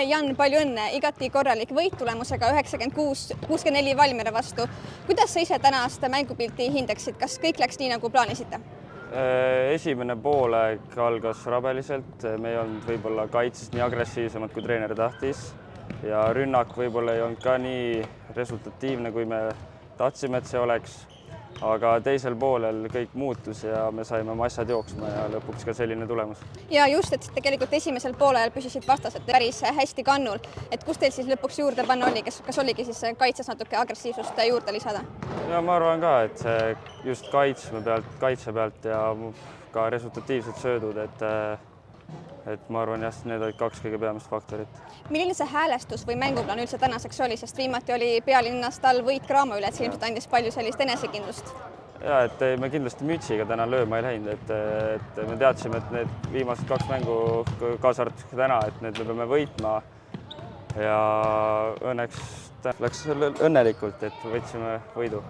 Jan, palju õnne, igati korralik võit tulemusega 96-64 Valmiera vastu. Kuidas sa ise tänast mängupilti hindaksid, kas kõik läks nii, nagu plaanisite? Esimene poolaeg algas rabeliselt, me ei olnud võib-olla kaitses nii agressiivsemad, kui treener tahtis ja rünnak võib-olla ei olnud ka nii resultatiivne, kui me tahtsime, et see oleks. Aga teisel poolel kõik muutus ja me saime oma asjad jooksma ja lõpuks ka selline tulemus. Ja just, et tegelikult esimesel poolel püsisid vastased päris hästi kannul. Et kus teil siis lõpuks juurde panna oli? Kas oligi siis kaitses natuke agressiivsust juurde lisada? Ja ma arvan ka, et see just kaitse pealt ja ka resultatiivsed söödud, et ma arvan, jah, need olid kaks kõige peamist faktorit. Milline see häälestus või mänguplaan üldse tänaseks oli, sest viimati oli pealinnas tal võit Graamo üle, et see ilmselt andis palju sellist enesekindlust? Ja, et me kindlasti mütsiga täna lööma ei läinud, et me teadsime, et need viimased kaks mängu kaasartus täna, et need me peame võitma ja õnneks läks õnnelikult, et võtsime võidu.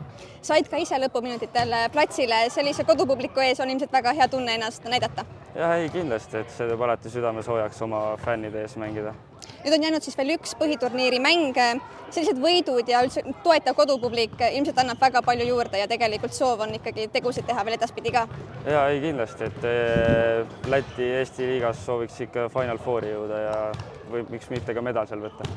Said ka ise lõpuminutitel platsile, sellise kodupubliku ees on ilmselt väga hea tunne ennast näidata? Ja ei, kindlasti, et see teeb alati südame soojaks oma fännide ees mängida. Nüüd on jäänud siis veel üks põhiturniiri mäng, sellised võidud ja üldse toetav kodupublik ilmselt annab väga palju juurde ja tegelikult soov on ikkagi tegusid teha veel edaspidi ka. Ja ei, kindlasti, et Läti Eesti liigas sooviks ikka Final Fouri jõuda ja või miks mitte ka medal seal võtta.